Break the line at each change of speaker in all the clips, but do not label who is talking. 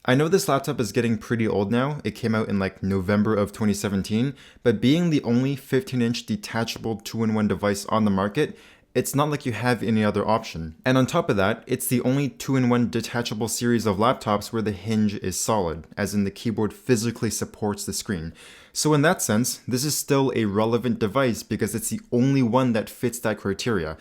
I know this laptop is getting pretty old now. It came out in like November of 2017, but being the only 15-inch detachable 2-in-1 device on the market, it's not like you have any other option. And on top of that, it's the only 2-in-1 detachable series of laptops where the hinge is solid, as in the keyboard physically supports the screen. So in that sense, this is still a relevant device because it's the only one that fits that criteria.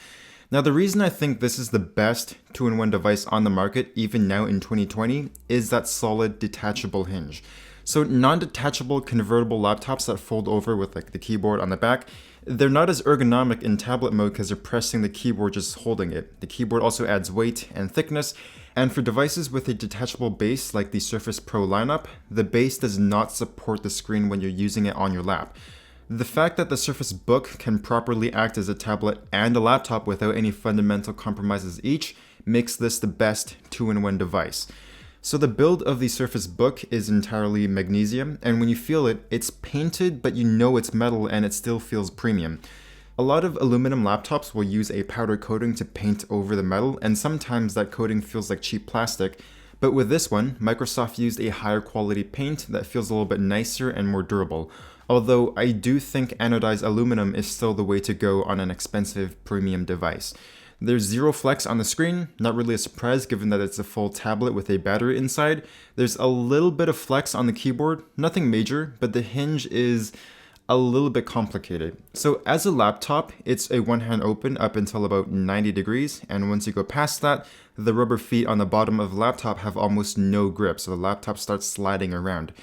Now, the reason I think this is the best 2-in-1 device on the market, even now in 2020, is that solid detachable hinge. So non-detachable convertible laptops that fold over with like the keyboard on the back, they're not as ergonomic in tablet mode because you're pressing the keyboard just holding it. The keyboard also adds weight and thickness, and for devices with a detachable base like the Surface Pro lineup, the base does not support the screen when you're using it on your lap. The fact that the Surface Book can properly act as a tablet and a laptop without any fundamental compromises each makes this the best 2-in-1 device. So the build of the Surface Book is entirely magnesium, and when you feel it, it's painted but you know it's metal and it still feels premium. A lot of aluminum laptops will use a powder coating to paint over the metal, and sometimes that coating feels like cheap plastic. But with this one, Microsoft used a higher quality paint that feels a little bit nicer and more durable. Although I do think anodized aluminum is still the way to go on an expensive premium device. There's zero flex on the screen, not really a surprise given that it's a full tablet with a battery inside. There's a little bit of flex on the keyboard, nothing major, but the hinge is a little bit complicated. So as a laptop, it's a one-hand open up until about 90 degrees, and once you go past that, the rubber feet on the bottom of the laptop have almost no grip, so the laptop starts sliding around.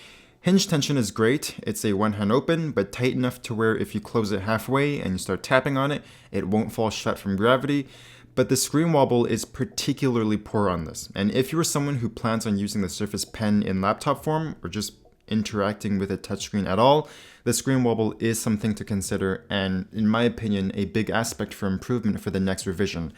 Hinge tension is great. It's a one-hand open, but tight enough to where if you close it halfway and you start tapping on it, it won't fall shut from gravity. But the screen wobble is particularly poor on this. And if you're someone who plans on using the Surface Pen in laptop form or just interacting with a touchscreen at all, the screen wobble is something to consider and, in my opinion, a big aspect for improvement for the next revision.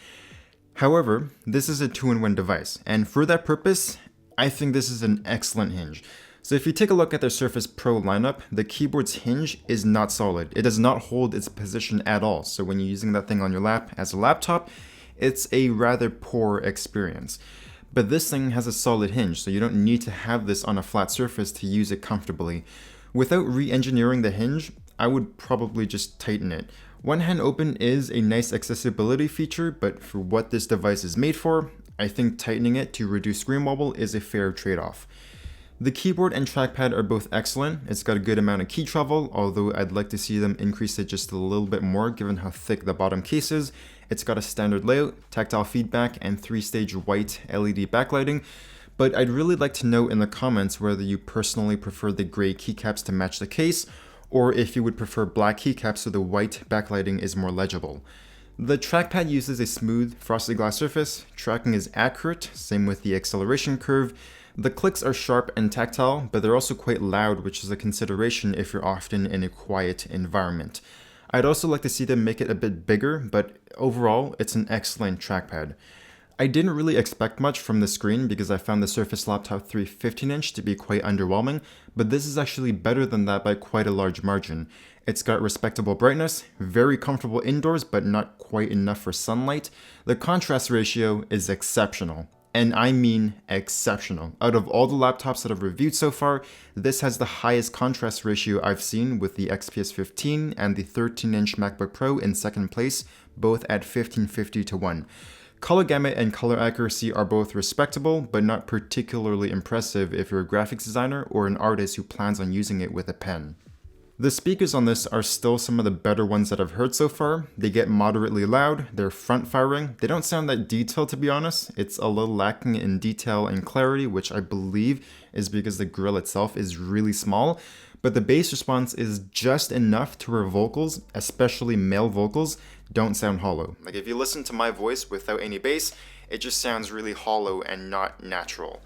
However, this is a 2-in-1 device, and for that purpose, I think this is an excellent hinge. So if you take a look at their Surface Pro lineup, the keyboard's hinge is not solid. It does not hold its position at all. So when you're using that thing on your lap as a laptop, it's a rather poor experience. But this thing has a solid hinge, so you don't need to have this on a flat surface to use it comfortably. Without re-engineering the hinge, I would probably just tighten it. One hand open is a nice accessibility feature, but for what this device is made for, I think tightening it to reduce screen wobble is a fair trade-off. The keyboard and trackpad are both excellent. It's got a good amount of key travel, although I'd like to see them increase it just a little bit more given how thick the bottom case is. It's got a standard layout, tactile feedback, and 3-stage white LED backlighting, but I'd really like to know in the comments whether you personally prefer the gray keycaps to match the case, or if you would prefer black keycaps so the white backlighting is more legible. The trackpad uses a smooth, frosted glass surface, tracking is accurate, same with the acceleration curve. The clicks are sharp and tactile, but they're also quite loud, which is a consideration if you're often in a quiet environment. I'd also like to see them make it a bit bigger, but overall, it's an excellent trackpad. I didn't really expect much from the screen because I found the Surface Laptop 3 15-inch to be quite underwhelming, but this is actually better than that by quite a large margin. It's got respectable brightness, very comfortable indoors but not quite enough for sunlight. The contrast ratio is exceptional. And I mean exceptional. Out of all the laptops that I've reviewed so far, this has the highest contrast ratio I've seen with the XPS 15 and the 13-inch MacBook Pro in second place, both at 1550:1. Color gamut and color accuracy are both respectable, but not particularly impressive if you're a graphics designer or an artist who plans on using it with a pen. The speakers on this are still some of the better ones that I've heard so far. They get moderately loud, they're front firing, they don't sound that detailed to be honest. It's a little lacking in detail and clarity, which I believe is because the grill itself is really small, but the bass response is just enough to where vocals, especially male vocals, don't sound hollow. Like if you listen to my voice without any bass, it just sounds really hollow and not natural.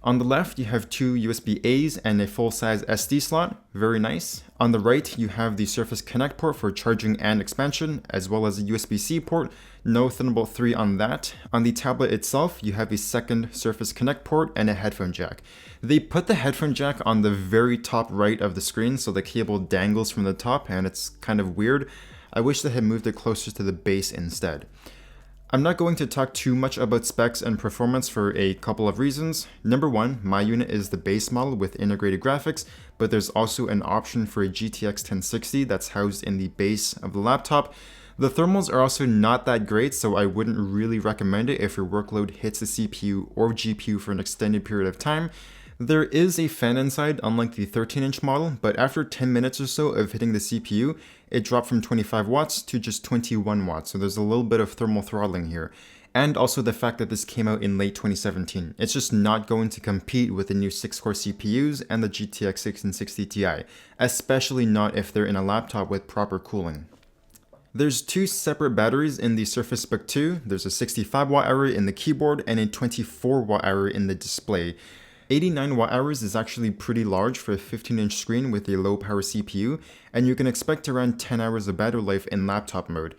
On the left, you have two USB-A's and a full-size SD slot, very nice. On the right, you have the Surface Connect port for charging and expansion, as well as a USB-C port, no Thunderbolt 3 on that. On the tablet itself, you have a second Surface Connect port and a headphone jack. They put the headphone jack on the very top right of the screen, so the cable dangles from the top, and it's kind of weird. I wish they had moved it closer to the base instead. I'm not going to talk too much about specs and performance for a couple of reasons. Number one, my unit is the base model with integrated graphics, but there's also an option for a GTX 1060 that's housed in the base of the laptop. The thermals are also not that great, so I wouldn't really recommend it if your workload hits the CPU or GPU for an extended period of time. There is a fan inside, unlike the 13-inch model, but after 10 minutes or so of hitting the CPU, it dropped from 25 watts to just 21 watts, so there's a little bit of thermal throttling here. And also the fact that this came out in late 2017. It's just not going to compete with the new 6-core CPUs and the GTX 1660 Ti, especially not if they're in a laptop with proper cooling. There's two separate batteries in the Surface Book 2. There's a 65 watt hour in the keyboard and a 24 watt hour in the display. 89 watt hours is actually pretty large for a 15-inch screen with a low power CPU, and you can expect around 10 hours of battery life in laptop mode.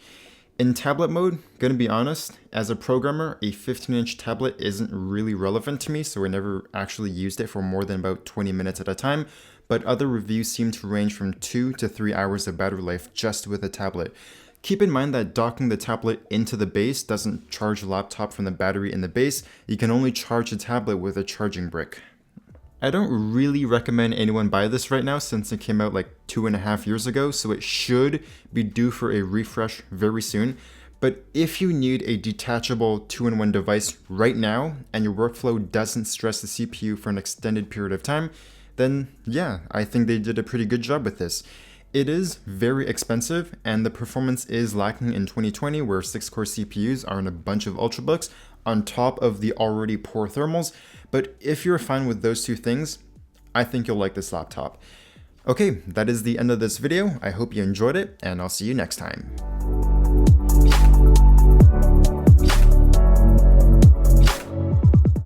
In tablet mode, gonna be honest, as a programmer, a 15-inch tablet isn't really relevant to me, so I never actually used it for more than about 20 minutes at a time, but other reviews seem to range from 2 to 3 hours of battery life just with a tablet. Keep in mind that docking the tablet into the base doesn't charge the laptop from the battery in the base. You can only charge the tablet with a charging brick. I don't really recommend anyone buy this right now since it came out like 2.5 years ago, so it should be due for a refresh very soon. But if you need a detachable 2-in-1 device right now and your workflow doesn't stress the CPU for an extended period of time, then yeah, I think they did a pretty good job with this. It is very expensive, and the performance is lacking in 2020, where 6-core CPUs are in a bunch of ultrabooks on top of the already poor thermals. But if you're fine with those two things, I think you'll like this laptop. Okay, that is the end of this video. I hope you enjoyed it, and I'll see you next time.